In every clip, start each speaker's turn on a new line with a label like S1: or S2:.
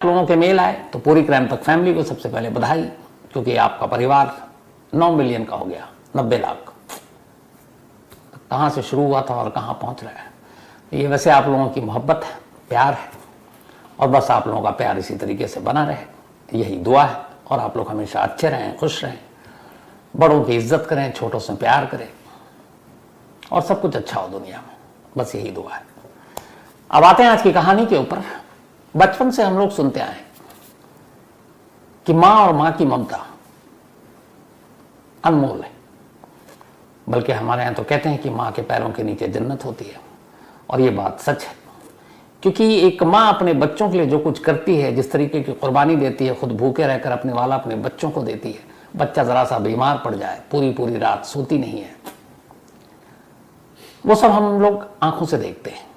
S1: लोगों के मेल आए तो पूरी क्राइम तक फैमिली को सबसे पहले बधाई, क्योंकि आपका परिवार 9 मिलियन का हो गया, 90 लाख। कहाँ से शुरू हुआ था और कहाँ पहुँच रहा है। ये वैसे आप लोगों की मोहब्बत है, प्यार है, और बस आप लोगों का प्यार इसी तरीके से बना रहे, यही दुआ है। और आप लोग हमेशा अच्छे रहें, खुश रहें, बड़ों की इज्जत करें, छोटों से प्यार करें, और सब कुछ अच्छा हो दुनिया में, बस यही दुआ है। अब आते हैं आज की कहानी के ऊपर। बचपन से हम लोग सुनते आए कि मां और मां की ममता अनमोल है, बल्कि हमारे यहां तो कहते हैं कि मां के पैरों के नीचे जन्नत होती है। और ये बात सच है, क्योंकि एक मां अपने बच्चों के लिए जो कुछ करती है, जिस तरीके की कुर्बानी देती है, खुद भूखे रहकर अपने वाला अपने बच्चों को देती है। बच्चा जरा सा बीमार पड़ जाए, पूरी पूरी रात सोती नहीं है, वो सब हम लोग आंखों से देखते हैं।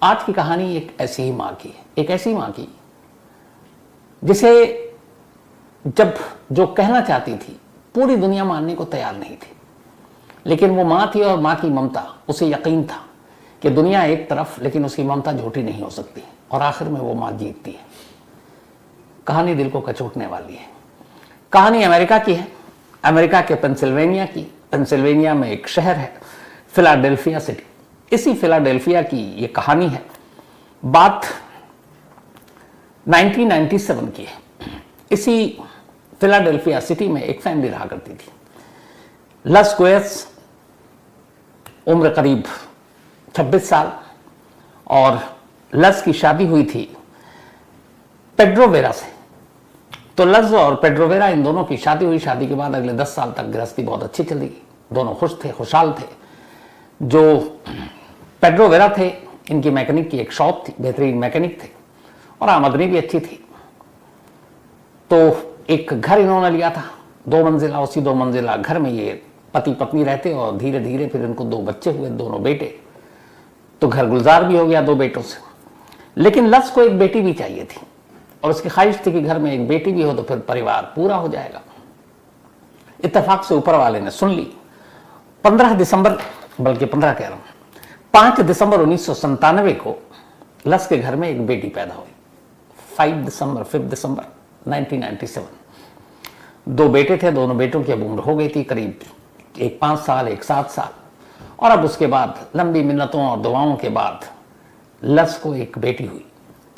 S1: आज की कहानी एक ऐसी ही मां की है, एक ऐसी मां की जिसे जब जो कहना चाहती थी पूरी दुनिया मानने को तैयार नहीं थी, लेकिन वो मां थी और मां की ममता, उसे यकीन था कि दुनिया एक तरफ, लेकिन उसकी ममता झूठी नहीं हो सकती, और आखिर में वो मां जीतती है। कहानी दिल को कचोटने वाली है। कहानी अमेरिका की है, अमेरिका के पेंसिल्वेनिया की। पेंसिल्वेनिया में एक शहर है फिलाडेल्फिया सिटी। इसी फिलाडेल्फिया की ये कहानी है। बात 1997 की है। इसी फिलाडेल्फिया सिटी में एक फैमिली रहा करती थी। लस गोयस, उम्र करीब 26 साल, और लस की शादी हुई थी पेड्रोवेरा से। तो लस और पेड्रोवेरा, इन दोनों की शादी हुई। शादी के बाद अगले 10 साल तक गृहस्थी बहुत अच्छी चली, दोनों खुश थे, खुशहाल थे। जो पेड्रोवेरा थे, इनकी मैकेनिक की एक शॉप थी, बेहतरीन मैकेनिक थे, और आमदनी भी अच्छी थी। तो एक घर इन्होंने लिया था, 2 मंजिला। उसी 2 मंजिला घर में ये पति पत्नी रहते, और धीरे धीरे फिर इनको 2 बच्चे हुए, दोनों बेटे। तो घर गुलजार भी हो गया 2 बेटों से। लेकिन लस को एक बेटी भी चाहिए थी, और उसकी ख्वाहिश थी कि घर में एक बेटी भी हो तो फिर परिवार पूरा हो जाएगा। इत्तेफाक से ऊपर वाले ने सुन ली। 15 दिसंबर, बल्कि 15 कह रहा हूं, 5 दिसंबर 1997 को लस के घर में एक बेटी पैदा हुई। 5 दिसंबर 1997। 2 बेटे थे, दोनों बेटों की अब उम्र हो गई थी करीब, एक 5 साल, एक 7 साल। और अब उसके बाद लंबी मिन्नतों और दुआओं के बाद लस को एक बेटी हुई।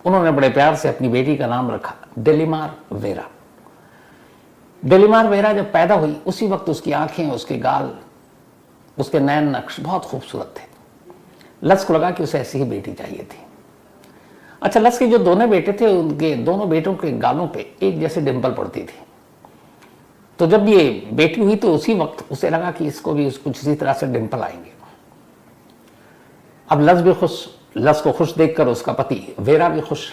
S1: उन्होंने बड़े प्यार से अपनी बेटी का नाम रखा डेलिमार वेरा। डेलिमार वेरा जब पैदा हुई, उसी वक्त उसकी आंखें, उसके गाल, उसके नैन नक्श बहुत खूबसूरत थे। लस को लगा कि उसे ऐसी ही बेटी चाहिए थी। अच्छा, लस के जो दोनों बेटे थे, उनके दोनों बेटों के गालों पे एक जैसे डिंपल पड़ती थी। तो जब ये बेटी हुई तो उसी वक्त उसे लगा कि इसको भी कुछ इसी तरह से डिंपल आएंगे। अब लस भी खुश, लस को खुश देखकर उसका पति वेरा भी खुश।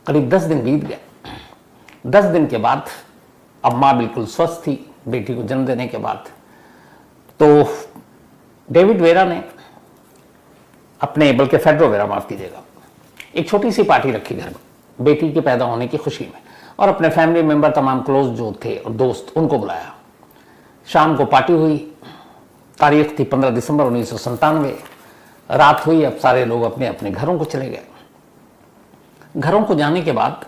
S1: करीब 10 दिन बीत गए। 10 दिन के बाद अब मां बिल्कुल स्वस्थ थी बेटी को जन्म देने के बाद। तो डेविड वेरा ने अपने, बल्कि फेड्रो वेरा, माफ कीजिएगा, एक छोटी सी पार्टी रखी घर में बेटी के पैदा होने की खुशी में, और अपने फैमिली मेंबर, तमाम क्लोज जो थे और दोस्त, उनको बुलाया। शाम को पार्टी हुई। तारीख थी 15 दिसंबर 1997। रात हुई। अब सारे लोग अपने अपने घरों को चले गए। घरों को जाने के बाद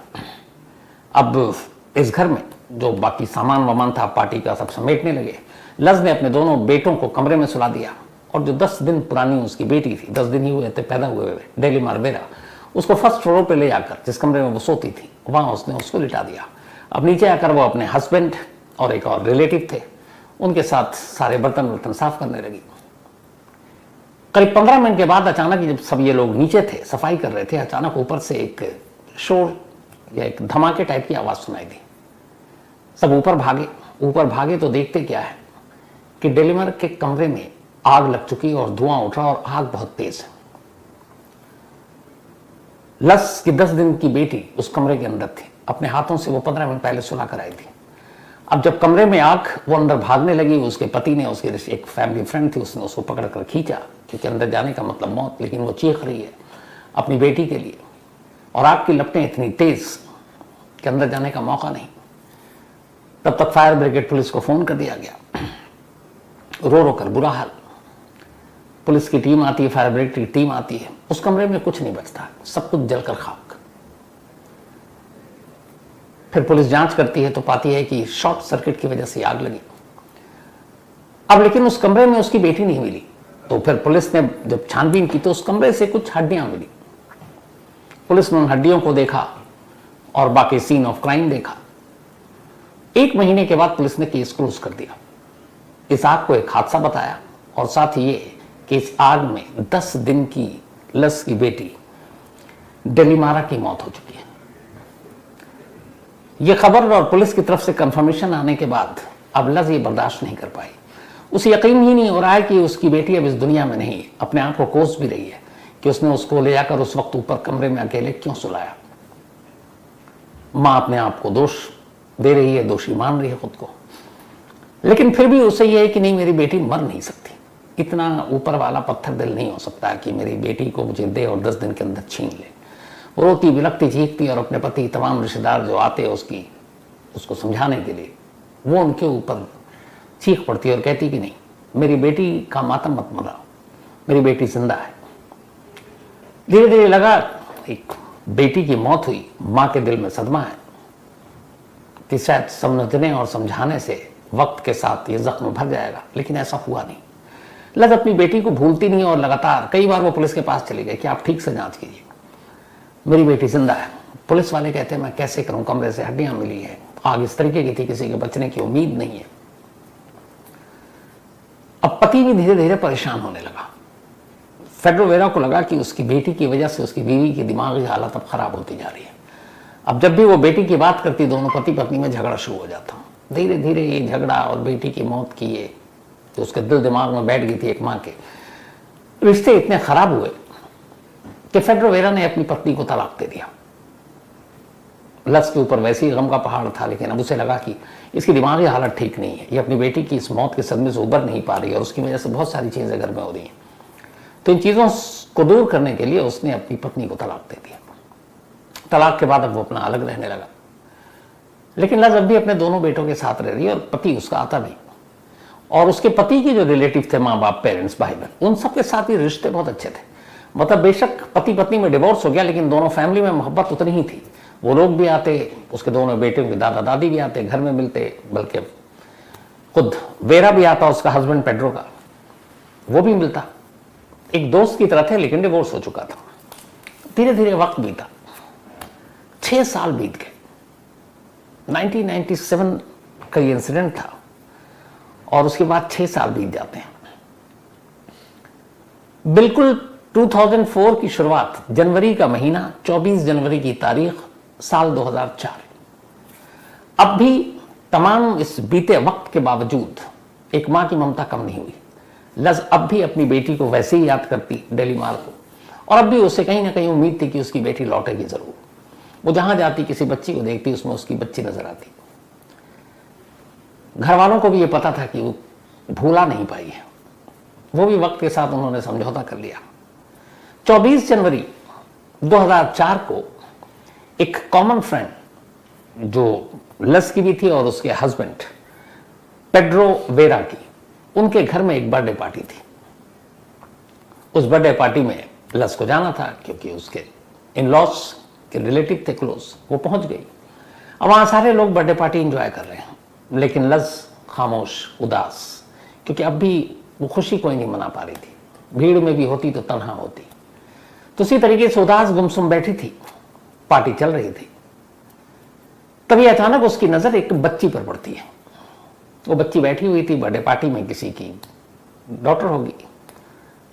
S1: अब इस घर में जो बाकी सामान वामान था पार्टी का, सब समेटने लगे। लस ने अपने दोनों बेटों को कमरे में सुला दिया, और जो 10 दिन पुरानी उसकी बेटी थी, 10 दिन ही हुए थे पैदा हुए हुए, डेलिमार वेरा, उसको फर्स्ट फ्लोर पे ले जाकर, जिस कमरे में वो सोती थी, वहां उसने उसको लिटा दिया। अब नीचे आकर वो अपने हस्बैंड और एक और रिलेटिव थे, उनके साथ सारे बर्तन साफ करने लगी। करीब 15 मिनट के बाद अचानक, जब सब ये लोग नीचे थे, सफाई कर रहे थे, अचानक ऊपर से एक शोर या एक धमाके टाइप की आवाज सुनाई दी। सब ऊपर भागे। ऊपर भागे तो देखते क्या है कि डेलिमार के कमरे में आग लग चुकी और धुआं उठ रहा, और आग बहुत तेज है। लस की 10 दिन की बेटी उस कमरे के अंदर थी। अपने हाथों से वो 15 मिनट पहले सुला कर आई थी। अब जब कमरे में आग, वो अंदर भागने लगी। उसके पति ने, उसके एक फैमिली फ्रेंड थी, उसने उसको पकड़ कर खींचा, क्योंकि अंदर जाने का मतलब मौत। लेकिन वो चीख रही है अपनी बेटी के लिए, और आग की लपटें इतनी तेज कि अंदर जाने का मौका नहीं। तब तक फायर ब्रिगेड, पुलिस को फोन कर दिया गया। रो रो कर बुरा हाल। पुलिस की टीम आती है, फायर ब्रिगेड की टीम आती है। उस कमरे में कुछ नहीं बचता, सब कुछ जलकर खाक। फिर पुलिस जांच करती है तो पाती है कि शॉर्ट सर्किट की वजह से आग लगी। अब लेकिन उस कमरे में उसकी बेटी नहीं मिली, तो फिर पुलिस ने जब छानबीन की तो उस कमरे से कुछ हड्डियां मिली। पुलिस ने उन हड्डियों को देखा और बाकी सीन ऑफ क्राइम देखा। 1 महीने के बाद पुलिस ने केस क्लोज कर दिया। इस आग को एक हादसा बताया और साथ ही ये कि इस आग में 10 दिन की लस की बेटी डेलीमारा की मौत हो चुकी है। यह खबर और पुलिस की तरफ से कंफर्मेशन आने के बाद अब लस ये बर्दाश्त नहीं कर पाई। उसे यकीन ही नहीं हो रहा है कि उसकी बेटी अब इस दुनिया में नहीं। अपने आप को कोस भी रही है कि उसने उसको ले जाकर उस वक्त ऊपर कमरे में अकेले क्यों सुलाया। मां अपने आप को दोष दे रही है, दोषी मान रही है खुद को, लेकिन फिर भी उसे यह है कि नहीं, मेरी बेटी मर नहीं सकती। इतना ऊपर वाला पत्थर दिल नहीं हो सकता कि मेरी बेटी को मुझे दे और 10 दिन के अंदर छीन ले। वो रोती बिलखती चीखती और अपने पति तमाम रिश्तेदार जो आते उसको समझाने के लिए, वो उनके ऊपर चीख पड़ती और कहती कि नहीं, मेरी बेटी का मातम मत मनाओ, मेरी बेटी जिंदा है। धीरे धीरे लगा एक बेटी की मौत हुई, मां के दिल में सदमा है कि शायद समझने और समझाने से वक्त के साथ ये जख्म भर जाएगा, लेकिन ऐसा हुआ नहीं। लज अपनी बेटी को भूलती नहीं और लगातार कई बार वो पुलिस के पास चली गई कि आप ठीक से जांच कीजिए, मेरी बेटी जिंदा है। पुलिस वाले कहते हैं मैं कैसे करूं, कमरे से हड्डियां मिली है, आग इस तरीके की थी, किसी के बचने की उम्मीद नहीं है। अब पति भी धीरे धीरे परेशान होने लगा। फेडरो वेरा को लगा कि उसकी बेटी की वजह से उसकी बीवी की दिमागी हालत अब खराब होती जा रही है। अब जब भी वो बेटी की बात करती, दोनों पति पत्नी में झगड़ा शुरू हो जाता। धीरे धीरे ये झगड़ा और बेटी की मौत की ये तो उसके दिल दिमाग में बैठ गई थी एक मां के, रिश्ते इतने खराब हुए कि फेडरो वेरा ने अपनी पत्नी को तलाक दे दिया। लस के ऊपर वैसे ही गम का पहाड़ था, लेकिन अब उसे लगा कि इसकी दिमागी हालत ठीक नहीं है, ये अपनी बेटी की इस मौत के सदमे से उबर नहीं पा रही और उसकी वजह से बहुत सारी चीजें घर में हो रही हैं। तो इन चीजों को दूर करने के लिए उसने अपनी पत्नी को तलाक दे दिया। तलाक के बाद अब वो अपना अलग रहने लगा, लेकिन लज अब भी अपने दोनों बेटों के साथ रह रही है और पति उसका आता नहीं। और उसके पति के जो रिलेटिव थे, माँ बाप, पेरेंट्स, भाई बहन, उन सबके साथ ही रिश्ते बहुत अच्छे थे। मतलब बेशक पति पत्नी में डिवोर्स हो गया, लेकिन दोनों फैमिली में मोहब्बत उतनी ही थी। वो लोग भी आते, उसके दोनों बेटियों के दादा दादी भी आते, घर में मिलते, बल्कि खुद वेरा भी आता, उसका हस्बैंड पेड्रो का, वो भी मिलता। एक दोस्त की तरह थे, लेकिन डिवोर्स हो चुका था। धीरे धीरे वक्त बीता, 6 साल बीत गए। 1997 का ये इंसिडेंट था और उसके बाद 6 साल बीत जाते हैं। बिल्कुल 2004 की शुरुआत, जनवरी का महीना, 24 जनवरी की तारीख, साल 2004। अब भी तमाम इस बीते वक्त के बावजूद एक मां की ममता कम नहीं हुई। लज अब भी अपनी बेटी को वैसे ही याद करती, डेलीमार को, और अब भी उसे कहीं ना कहीं उम्मीद थी कि उसकी बेटी लौटेगी जरूर। वो जहां जाती, किसी बच्ची को देखती, उसमें उसकी बच्ची नजर आती। घर वालों को भी ये पता था कि वो भूला नहीं पाई है। वो भी वक्त के साथ उन्होंने समझौता कर लिया। 24 जनवरी 2004 को एक कॉमन फ्रेंड जो लस की भी थी और उसके हस्बैंड पेड्रो वेरा की, उनके घर में एक बर्थडे पार्टी थी। उस बर्थडे पार्टी में लस को जाना था क्योंकि उसके इन लॉस के रिलेटिव थे क्लोज, वो पहुंच गई। अब वहां सारे लोग बर्थडे पार्टी एंजॉय कर रहे हैं, लेकिन लस खामोश, उदास, क्योंकि अब भी वो खुशी कोई नहीं मना पा रही थी। भीड़ में भी होती तो तन्हा होती। तो उसी तरीके से उदास गुमसुम बैठी थी, पार्टी चल रही थी। तभी अचानक उसकी नजर एक बच्ची पर पड़ती है। वो बच्ची बैठी हुई थी बर्थडे पार्टी में, किसी की डॉटर होगी।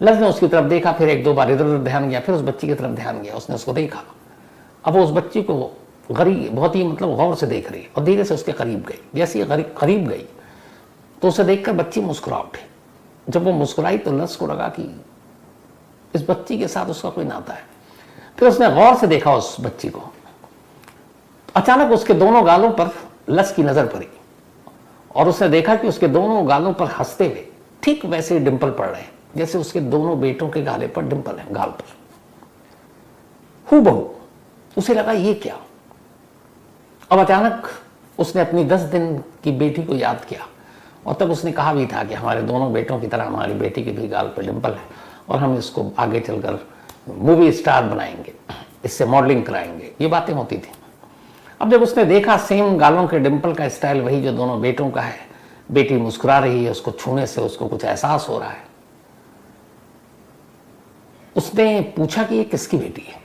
S1: लज ने उसकी तरफ देखा, फिर 1-2 बार इधर उधर ध्यान गया, फिर उस बच्ची की तरफ ध्यान गया। उसने उसको देखा। अब वो उस बच्ची को बहुत ही गौर से देख रही और धीरे से उसके करीब गई। जैसे ही करीब गई तो उसे देखकर बच्ची मुस्कुरा उठी। जब वो मुस्कुराई तो लस को लगा कि इस बच्ची के साथ उसका कोई नाता है। फिर उसने गौर से देखा उस बच्ची को। अचानक उसके दोनों गालों पर लस की नजर पड़ी और उसने देखा कि उसके दोनों गालों पर हंसते हुए ठीक वैसे डिंपल पड़ रहे हैं जैसे उसके दोनों बेटों के गाले पर डिंपल है, गाल पर हूबहू। उसे लगा ये क्या। अब अचानक उसने अपनी 10 दिन की बेटी को याद किया और तब उसने कहा भी था कि हमारे दोनों बेटों की तरह हमारी बेटी की भी गाल पर डिंपल है और हम इसको आगे चलकर मूवी स्टार बनाएंगे, इससे मॉडलिंग कराएंगे। ये बातें होती थी। अब जब उसने देखा सेम गालों के डिंपल का स्टाइल वही जो दोनों बेटों का है, बेटी मुस्कुरा रही है, उसको छूने से उसको कुछ एहसास हो रहा है, उसने पूछा कि ये किसकी बेटी है।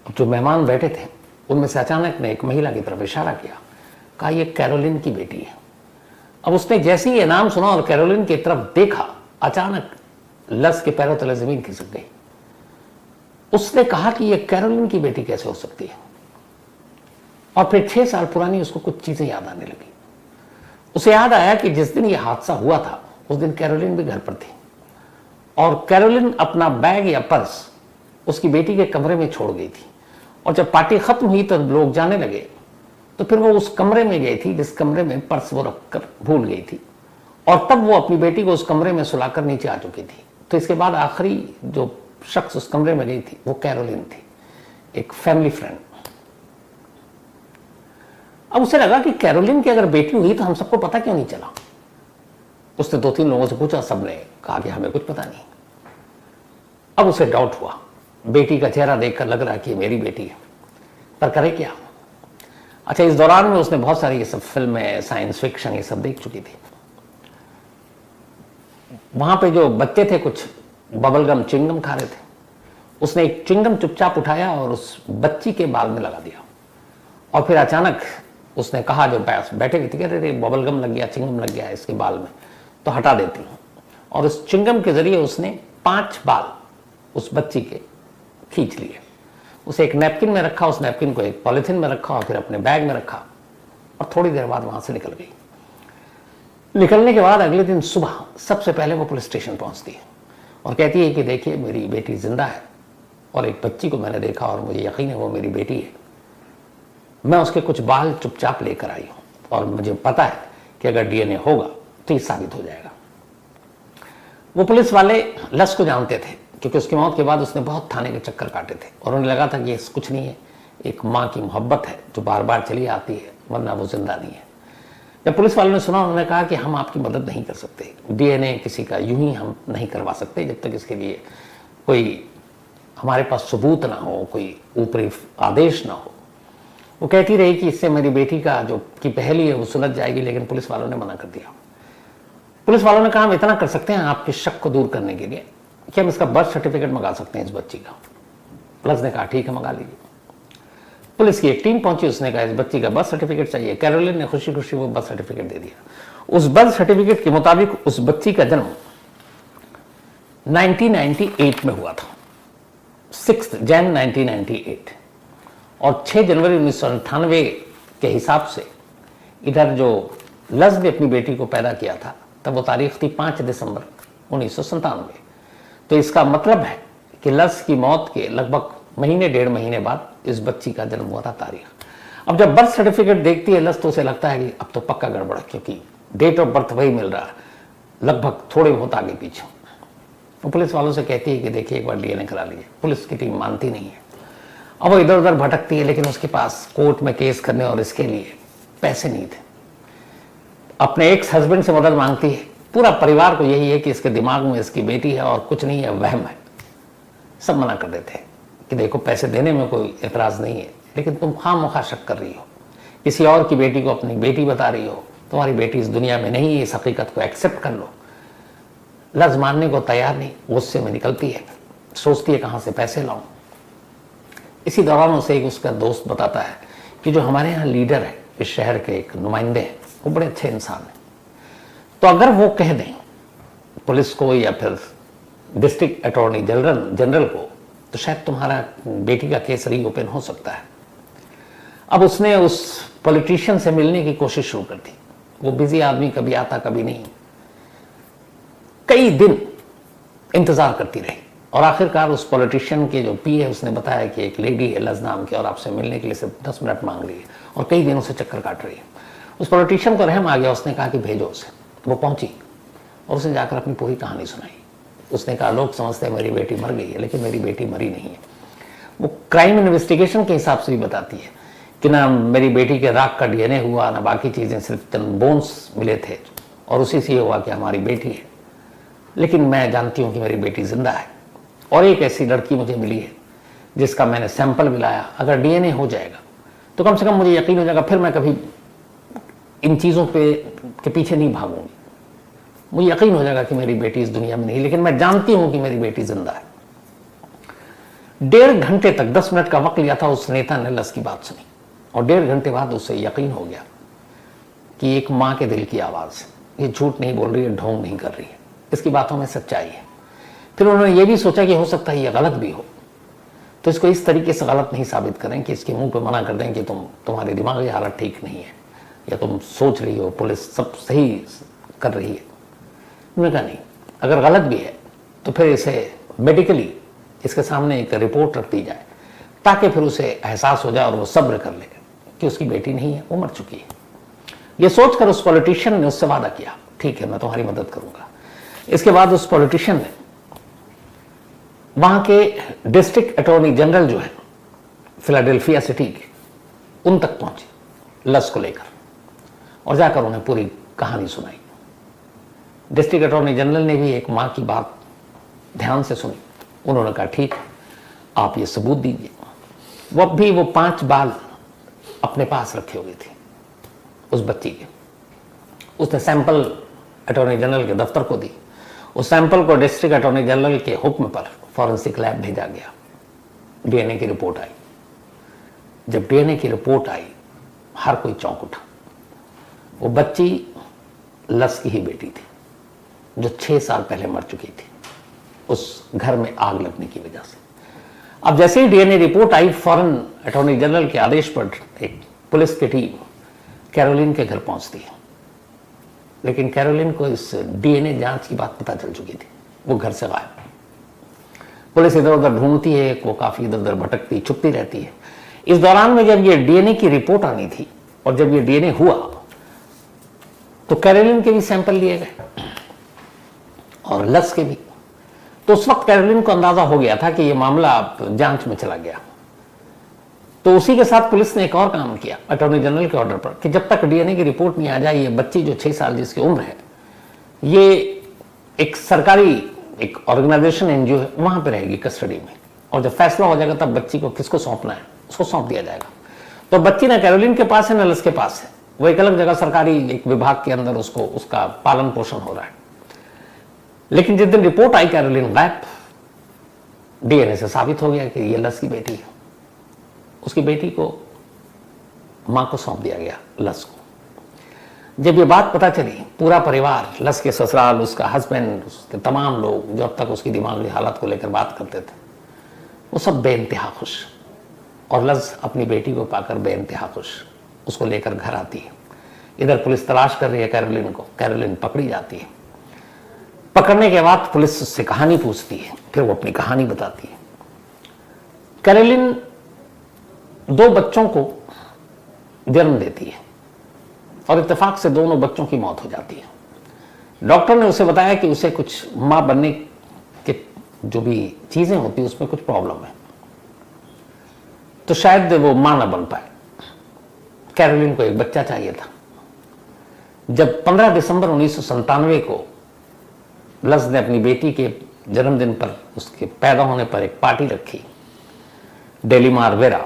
S1: अब जो मेहमान बैठे थे उनमें से अचानक ने एक महिला की तरफ इशारा किया, कहा ये कैरोलिन की बेटी है। अब उसने जैसे ही ये नाम सुना और कैरोलिन की तरफ देखा, अचानक लस के पैरों तले जमीन खिसक गई। उसने कहा कि ये कैरोलिन की बेटी कैसे हो सकती है। और फिर 6 साल पुरानी उसको कुछ चीजें याद आने लगी। उसे याद आया कि जिस दिन ये हादसा हुआ था उस दिन कैरोलिन भी घर पर थी और कैरोलिन अपना बैग या पर्स उसकी बेटी के कमरे में छोड़ गई थी। और जब पार्टी खत्म हुई तो लोग जाने लगे तो फिर वो उस कमरे में गई थी जिस कमरे में पर्स वो रखकर भूल गई थी, और तब वो अपनी बेटी को उस कमरे में सुलाकर नीचे आ चुकी थी। तो इसके बाद आखिरी जो शख्स उस कमरे में गई थी वो कैरोलिन थी, एक फैमिली फ्रेंड। अब उसे लगा कि कैरोलिन की अगर बेटी हुई तो हम सबको पता क्यों नहीं चला। उसने 2-3 लोगों से पूछा, सबने कहा कि हमें कुछ पता नहीं। अब उसे डाउट हुआ, बेटी का चेहरा देखकर लग रहा कि ये मेरी बेटी है, पर करे क्या। अच्छा, इस दौरान में उसने बहुत सारी ये सब फिल्में, साइंस फिक्शन ये सब देख चुकी थी। वहां पे जो बच्चे थे कुछ बबलगम चिंगम खा रहे थे। उसने एक चिंगम चुपचाप उठाया और उस बच्ची के बाल में लगा दिया, और फिर अचानक उसने कहा, जो बैठे हुए थे, कह रहे थे बबलगम लग गया, चिंगम लग गया इसके बाल में, तो हटा देती हूँ। और उस चिंगम के जरिए उसने 5 बाल उस बच्ची के खींच लिए। उसे एक नैपकिन में रखा, उस नैपकिन को एक पॉलिथीन में रखा और फिर अपने बैग में रखा, और थोड़ी देर बाद वहां से निकल गई। निकलने के बाद अगले दिन सुबह सबसे पहले वो पुलिस स्टेशन पहुंचती है और कहती है कि देखिए मेरी बेटी जिंदा है और एक बच्ची को मैंने देखा और मुझे यकीन है वो मेरी बेटी है। मैं उसके कुछ बाल चुपचाप लेकर आई हूं और मुझे पता है कि अगर डीएनए होगा तो ये साबित हो जाएगा। वो पुलिस वाले लस को जानते थे क्योंकि उसकी मौत के बाद उसने बहुत थाने के चक्कर काटे थे और उन्हें लगा था कि ये कुछ नहीं है, एक माँ की मोहब्बत है जो बार बार चली आती है, वरना वो जिंदा नहीं है। जब पुलिस वालों ने सुना, उन्होंने कहा कि हम आपकी मदद नहीं कर सकते, डीएनए किसी का यूं ही हम नहीं करवा सकते जब तक इसके लिए कोई हमारे पास सबूत ना हो, कोई ऊपरी आदेश ना हो। वो कहती रही कि इससे मेरी बेटी का जो की पहली है वो सुलझ जाएगी, लेकिन पुलिस वालों ने मना कर दिया। पुलिस वालों ने कहा हम इतना कर सकते हैं आपके शक को दूर करने के लिए कि हम इसका बर्थ सर्टिफिकेट मंगा सकते हैं इस बच्ची का। प्लस ने कहा ठीक है मंगा लीजिए। पुलिस की एक टीम पहुंची, उसने कहा इस बच्ची का बर्थ सर्टिफिकेट चाहिए। कैरोलिन ने खुशी खुशी वो बर्थ सर्टिफिकेट दे दिया। उस बर्थ सर्टिफिकेट के मुताबिक उस बच्ची का जन्म 1998 में हुआ था, 6 जैन 1998, और 6 जनवरी 1998 के हिसाब से इधर जो लस ने अपनी बेटी को पैदा किया था तब वो तारीख थी 5 दिसंबर 1997। तो इसका मतलब है कि लस की मौत के लगभग महीने 1.5 महीने बाद इस बच्ची का जन्म हुआ था तारीख। अब जब बर्थ सर्टिफिकेट देखती है लस तो उसे लगता है कि अब तो पक्का गड़बड़ है, क्योंकि डेट ऑफ बर्थ वही मिल रहा है, लगभग थोड़े बहुत आगे पीछे। वो पुलिस वालों से कहती है कि देखिए एक बार डीएनए करा लीजिए। पुलिस की टीम मानती नहीं है। अब वो इधर उधर भटकती है, लेकिन उसके पास कोर्ट में केस करने और इसके लिए पैसे नहीं थे। अपने एक्स हस्बैंड से मदद मांगती है। पूरा परिवार को यही है कि इसके दिमाग में इसकी बेटी है और कुछ नहीं है, वहम है। सब मना कर देते हैं कि देखो पैसे देने में कोई एतराज नहीं है, लेकिन तुम खामखा शक कर रही हो, किसी और की बेटी को अपनी बेटी बता रही हो, तुम्हारी बेटी इस दुनिया में नहीं है, इस हकीकत को एक्सेप्ट कर लो। लफ्ज मानने को तैयार नहीं, गुस्से में निकलती है, सोचती है कहाँ से पैसे लाऊं। इसी दौरान उसे एक उसका दोस्त बताता है कि जो हमारे यहाँ लीडर है, इस शहर के एक नुमाइंदे हैं, वो बड़े अच्छे इंसान हैं, तो अगर वो कह दें पुलिस को या फिर डिस्ट्रिक्ट अटॉर्नी जनरल को तो शायद तुम्हारा बेटी का केस रीओपन हो सकता है। अब उसने उस पॉलिटिशियन से मिलने की कोशिश शुरू कर दी। वो बिजी आदमी, कभी आता कभी नहीं। कई दिन इंतजार करती रही और आखिरकार उस पॉलिटिशियन के जो पी है उसने बताया कि एक लेडी है लज नाम की और आपसे मिलने के लिए सिर्फ 10 मिनट मांग रही है और कई दिनों से चक्कर काट रही है। उस पॉलिटिशियन को रहम आ गया, उसने कहा कि भेजो उसे। वो पहुंची और उसने जाकर अपनी पूरी कहानी सुनाई। उसने कहा लोग समझते हैं मेरी बेटी मर गई है, लेकिन मेरी बेटी मरी नहीं है। वो क्राइम इन्वेस्टिगेशन के हिसाब से भी बताती है कि ना मेरी बेटी के राख का डीएनए हुआ, ना बाकी चीज़ें, सिर्फ चंद बोन्स मिले थे और उसी से ये हुआ कि हमारी बेटी है। लेकिन मैं जानती हूँ कि मेरी बेटी जिंदा है और एक ऐसी लड़की मुझे मिली है जिसका मैंने सैंपल मिलाया। अगर डीएनए हो जाएगा तो कम से कम मुझे यकीन हो जाएगा, फिर मैं कभी इन चीज़ों के पीछे नहीं भागूंगी। मुझे यकीन हो जाएगा कि मेरी बेटी इस दुनिया में नहीं, लेकिन मैं जानती हूं कि मेरी बेटी जिंदा है। 1.5 घंटे तक 10 मिनट का वक्त लिया था उस नेता ने लस की बात सुनी, और 1.5 घंटे बाद उसे यकीन हो गया कि एक माँ के दिल की आवाज़, ये झूठ नहीं बोल रही है, ढोंग नहीं कर रही है, इसकी बातों में सच्चाई है। फिर उन्होंने ये भी सोचा कि हो सकता है ये गलत भी हो, तो इसको इस तरीके से गलत नहीं साबित करें कि इसके मुंह पे मना कर दें कि तुम्हारी दिमागी हालत ठीक नहीं है, या तुम सोच रही हो पुलिस सब सही कर रही है। उन्होंने कहा नहीं, अगर गलत भी है तो फिर इसे मेडिकली इसके सामने एक रिपोर्ट रख दी जाए, ताकि फिर उसे एहसास हो जाए और वो सब्र कर ले कि उसकी बेटी नहीं है, वो मर चुकी है। ये सोचकर उस पॉलिटिशियन ने उससे वादा किया, ठीक है मैं तुम्हारी मदद करूंगा। इसके बाद उस पॉलिटिशियन ने वहां के डिस्ट्रिक्ट अटॉर्नी जनरल जो है फिलाडेल्फिया सिटी के, उन तक पहुंचे लस को लेकर, और जाकर उन्हें पूरी कहानी सुनाई। डिस्ट्रिक्ट अटॉर्नी जनरल ने भी एक माँ की बात ध्यान से सुनी। उन्होंने कहा ठीक है, आप ये सबूत दीजिए। वो 5 बाल अपने पास रखे हुए थे उस बच्ची के। उसने सैंपल अटॉर्नी जनरल के दफ्तर को दी। उस सैंपल को डिस्ट्रिक्ट अटॉर्नी जनरल के हुक्म पर फॉरेंसिक लैब भेजा गया। डीएनए की रिपोर्ट आई। जब डीएनए की रिपोर्ट आई, हर कोई चौंक उठा। वो बच्ची लस की ही बेटी थी, जो 6 साल पहले मर चुकी थी उस घर में आग लगने की वजह से। अब जैसे ही डीएनए रिपोर्ट आई, फौरन अटॉर्नी जनरल के आदेश पर एक पुलिस की टीम कैरोलिन के घर पहुंचती है। लेकिन कैरोलिन को इस डीएनए जांच की बात पता चल चुकी थी, वो घर से गायब। पुलिस इधर उधर ढूंढती है, वो काफी इधर उधर भटकती छुपती रहती है। इस दौरान में जब ये डीएनए की रिपोर्ट आनी थी और जब ये डीएनए हुआ, तो कैरोलिन के भी सैंपल लिए गए और लस के भी। तो उस वक्त कैरोलिन को अंदाजा हो गया था कि ये मामला अब जांच में चला गया। तो उसी के साथ पुलिस ने एक और काम किया अटॉर्नी जनरल के ऑर्डर पर, कि जब तक डीएनए की रिपोर्ट नहीं आ जाए, ये बच्ची जो 6 साल जिसकी उम्र है, ये एक सरकारी एक ऑर्गेनाइजेशन एनजीओ है, वहां पे रहेगी कस्टडी में, और जब फैसला हो जाएगा तब बच्ची को किसको सौंपना है उसको सौंप दिया जाएगा। तो बच्ची ना कैरोलिन के पास है ना लस के पास है, वो एक अलग जगह सरकारी एक विभाग के अंदर उसका पालन पोषण हो रहा है। लेकिन जिस दिन रिपोर्ट आई कैरोलिन गायब, डीएनए से साबित हो गया कि ये लस की बेटी है। उसकी बेटी को मां को सौंप दिया गया, लस को। जब ये बात पता चली, पूरा परिवार, लस के ससुराल, उसका हस्बैंड, उसके तमाम लोग जो अब तक उसकी दिमागी हालत को लेकर बात करते थे, वो सब बेइंतहा खुश। और लस अपनी बेटी को पाकर बेइंतहा खुश उसको लेकर घर आती है। इधर पुलिस तलाश कर रही है कैरोलिन को। कैरोलिन पकड़ी जाती है। पकड़ने के बाद पुलिस उससे कहानी पूछती है, फिर वो अपनी कहानी बताती है। कैरोलिन 2 बच्चों को जन्म देती है और इत्तेफाक से दोनों बच्चों की मौत हो जाती है। डॉक्टर ने उसे बताया कि उसे कुछ मां बनने के जो भी चीजें होती है उसमें कुछ प्रॉब्लम है, तो शायद वो मां ना बन पाए। कैरोलिन को एक बच्चा चाहिए था। जब 15 दिसंबर 1997 को लस ने अपनी बेटी के जन्मदिन पर, उसके पैदा होने पर एक पार्टी रखी डेलीमार वेरा,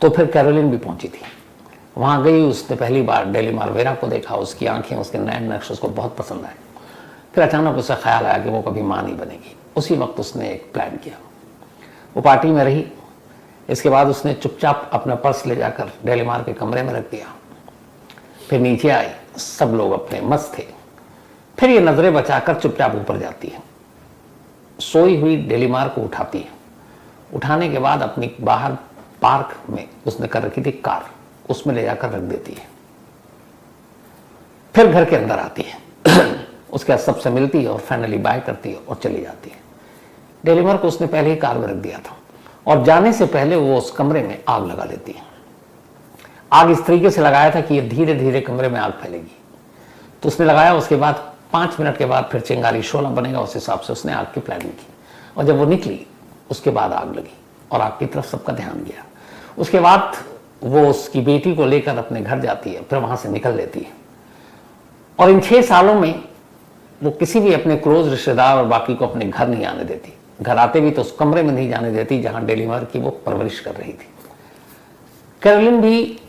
S1: तो फिर कैरोलिन भी पहुंची थी। वहां गई, उसने पहली बार डेलीमार वेरा को देखा। उसकी आंखें, उसके नैन नक्श उसको बहुत पसंद आए। फिर अचानक उसे ख्याल आया कि वो कभी मां नहीं बनेगी। उसी वक्त उसने एक प्लान किया। वो पार्टी में रही। इसके बाद उसने चुपचाप अपना पर्स ले जाकर डेलीमार के कमरे में रख दिया। फिर नीचे आई, सब लोग अपने मस्त थे। फिर ये नजरें बचाकर चुपचाप ऊपर जाती है। सोई हुई डेलीमार को उठाती है। उठाने के बाद अपनी बाहर पार्क में उसने कर रखी थी कार, उसमें ले जाकर रख देती है। फिर घर के अंदर आती है। उसके बाद सबसे मिलती है और फाइनली बाय करती है और चली जाती है। डेलीमार को उसने पहले ही कार में रख दिया था और जाने से पहले वो उस कमरे में आग लगा लेती है। आग इस तरीके से लगाया था कि ये धीरे धीरे कमरे में आग फैलेगी। तो उसने लगाया। उसके बाद 5 मिनट के बाद फिर चिंगारी शोला बनेगा, उस हिसाब से उसने आग की प्लानिंग की। और जब वो निकली, उसके बाद आग लगी और आग की तरफ सबका ध्यान गया। उसके बाद वो उसकी बेटी को लेकर अपने घर जाती है, फिर वहां से निकल लेती है। और इन 6 सालों में वो किसी भी अपने क्लोज रिश्तेदार और बाकी को अपने घर नहीं आने देती। घर आते भी तो उस कमरे में नहीं जाने देती जहां डेलीमार की वो परवरिश कर रही थी। कैरोलिन भी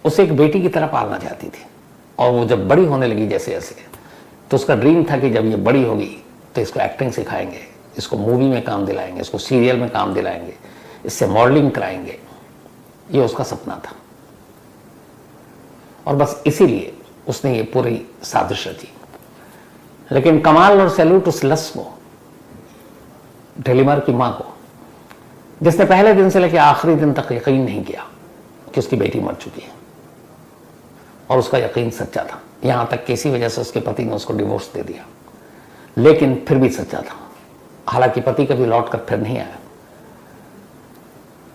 S1: उसे एक बेटी की तरह पालना चाहती थी, और वो जब बड़ी होने लगी जैसे जैसे, तो उसका ड्रीम था कि जब ये बड़ी होगी तो इसको एक्टिंग सिखाएंगे, इसको मूवी में काम दिलाएंगे, इसको सीरियल में काम दिलाएंगे, इससे मॉडलिंग कराएंगे। ये उसका सपना था, और बस इसीलिए उसने ये पूरी साजिश रची। लेकिन कमाल और सैल्यूट उस लस को, डेलिमर की मां को, जिसने पहले दिन से लेकर आखिरी दिन तक यकीन नहीं किया कि उसकी बेटी मर चुकी है, और उसका यकीन सच्चा था। यहां तक कि इसी वजह से उसके पति ने उसको डिवोर्स दे दिया, लेकिन फिर भी सच्चा था। हालांकि पति कभी लौट कर फिर नहीं आया।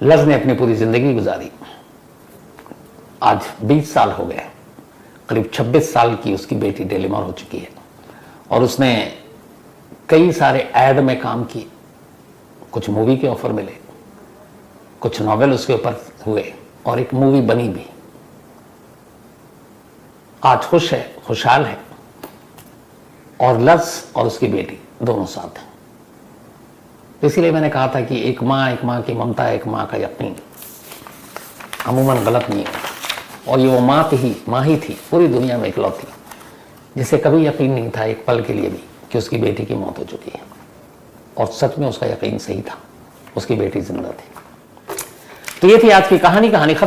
S1: लज ने अपनी पूरी जिंदगी गुजारी। आज 20 साल हो गए, करीब 26 साल की उसकी बेटी डेलिमर हो चुकी है, और उसने कई सारे ऐड में काम किए, कुछ मूवी के ऑफर मिले, कुछ नॉवेल उसके ऊपर हुए, और एक मूवी बनी भी। आज खुश है, खुशहाल है, और लज और उसकी बेटी दोनों साथ हैं। इसीलिए मैंने कहा था कि एक माँ की ममता, एक माँ का यकीन अमूमन गलत नहीं है। और ये वो माँ ही थी पूरी दुनिया में इकलौती, जिसे कभी यकीन नहीं था एक पल के लिए भी कि उसकी बेटी की मौत हो चुकी है, और सच में उसका यकीन सही था, उसकी बेटी जिंदा थी। तो ये थी आज की कहानी खत्म।